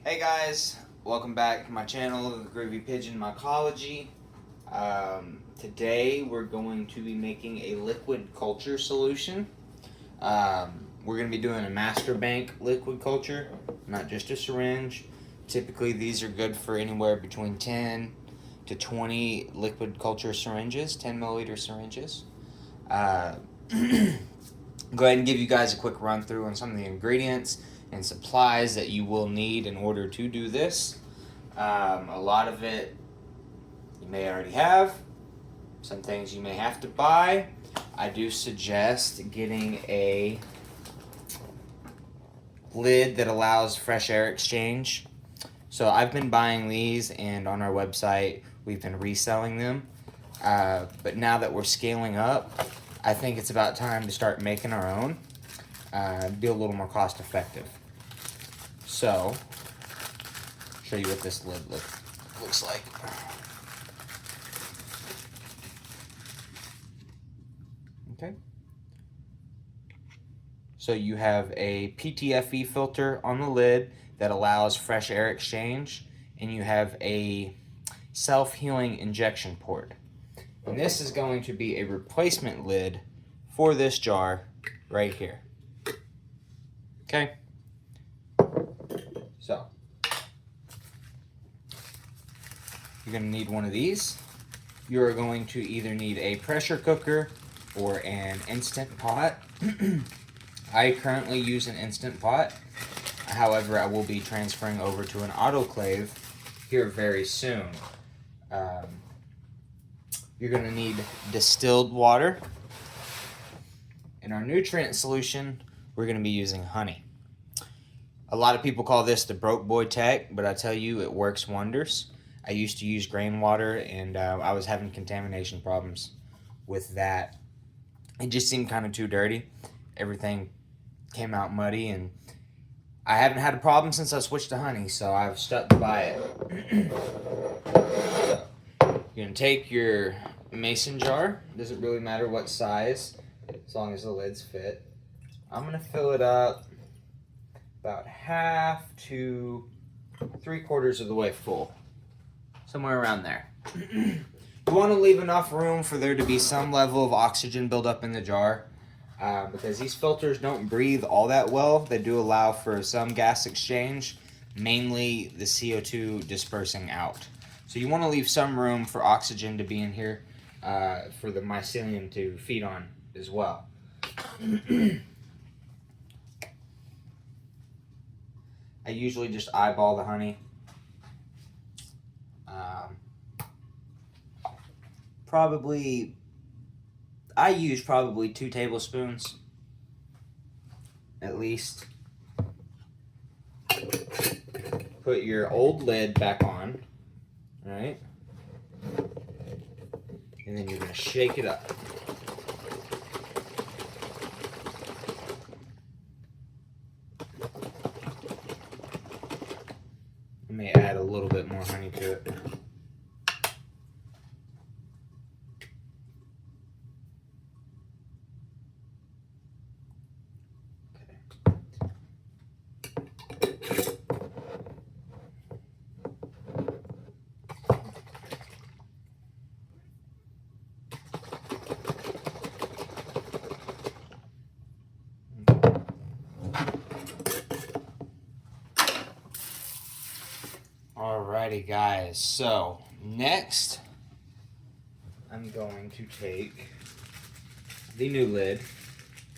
Hey guys, welcome back to my channel, the Groovy Pigeon Mycology. Today we're going to be making a liquid culture solution. We're going to be doing a master bank liquid culture, not just a syringe. Typically these are good for anywhere between 10 to 20 liquid culture syringes, 10 milliliter syringes. Go ahead and give you guys a quick run through on some of the ingredients and supplies that you will need in order to do this. A lot of it you may already have. Some things you may have to buy. I do suggest getting a lid that allows fresh air exchange. So I've been buying these, and on our website we've been reselling them. But now that we're scaling up, I think it's about time to start making our own. Be a little more cost effective. So, show you what this lid looks like. Okay. So you have a PTFE filter on the lid that allows fresh air exchange, and you have a self-healing injection port. And this is going to be a replacement lid for this jar right here. Okay? So, you're going to need one of these. You're going to either need a pressure cooker or an instant pot. I currently use an instant pot. However, I will be transferring over to an autoclave here very soon. You're going to need distilled water. In our nutrient solution, we're going to be using honey. A lot of people call this the broke boy tech, but I tell you, it works wonders. I used to use grain water, and I was having contamination problems with that. It just seemed kind of too dirty. Everything came out muddy, and I haven't had a problem since I switched to honey, so I've stuck by it. So, you're going to take your mason jar. Doesn't really matter what size, as long as the lids fit. I'm going to fill it up about half to 3/4 of the way full. Somewhere around there. You want to leave enough room for there to be some level of oxygen buildup in the jar, because these filters don't breathe all that well. They do allow for some gas exchange, mainly the CO2 dispersing out. So you want to leave some room for oxygen to be in here, for the mycelium to feed on as well. I usually just eyeball the honey. I use probably 2 tablespoons at least. Put your old lid back on, alright? And then you're going to shake it up. I may add a little bit more honey to it. Alrighty guys, so next I'm going to take the new lid,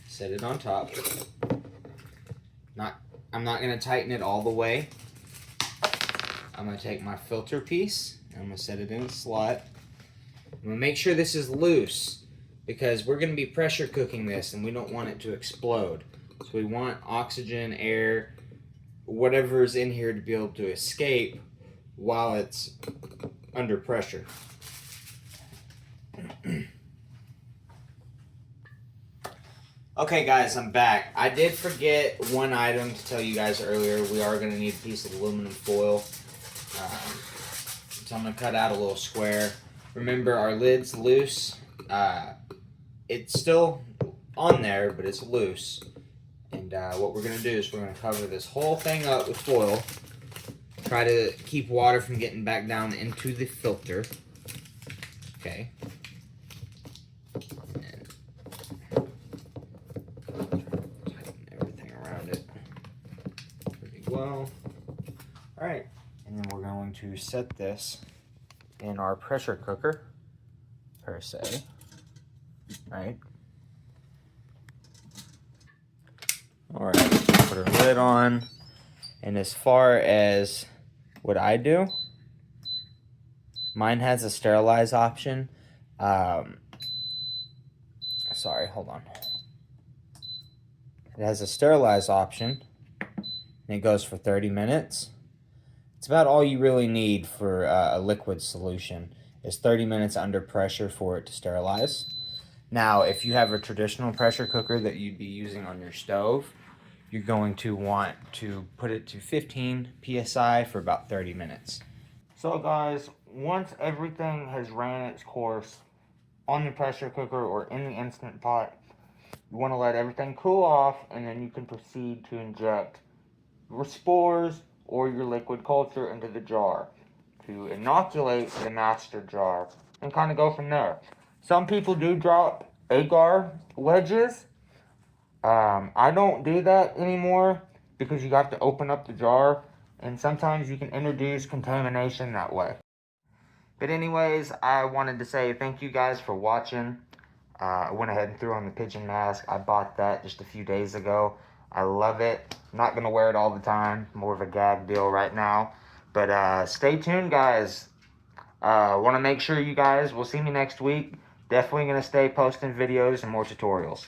set it on top. I'm not going to tighten it all the way. I'm going to take my filter piece, and I'm going to set it in a slot. I'm going to make sure this is loose, because we're going to be pressure cooking this and we don't want it to explode. So we want oxygen, air, whatever's in here to be able to escape while it's under pressure. Okay guys, I'm back. I did forget one item to tell you guys earlier. We are going to need a piece of aluminum foil. So I'm going to cut out a little square. Remember, our lid's loose. It's still on there, but it's loose. And what we're going to do is we're going to cover this whole thing up with foil. Try to keep water from getting back down into the filter. Okay. And tighten everything around it pretty well. All right, and then we're going to set this in our pressure cooker, per se, right? All right, put our lid on. And as far as what I do, mine has a sterilize option. Sorry, hold on. It has a sterilize option, and it goes for 30 minutes. It's about all you really need for a liquid solution is 30 minutes under pressure for it to sterilize. Now, if you have a traditional pressure cooker that you'd be using on your stove, you're going to want to put it to 15 psi for about 30 minutes. So guys, once everything has ran its course on the pressure cooker or in the Instant Pot, you want to let everything cool off, and then you can proceed to inject your spores or your liquid culture into the jar to inoculate the master jar and kind of go from there. Some people do drop agar wedges. I don't do that anymore because you have to open up the jar, and sometimes you can introduce contamination that way. But anyways, I wanted to say thank you guys for watching. I went ahead and threw on the pigeon mask. I bought that just a few days ago. I love it. I'm not going to wear it all the time. More of a gag deal right now. But stay tuned, guys. Want to make sure you guys will see me next week. Definitely going to stay posting videos and more tutorials.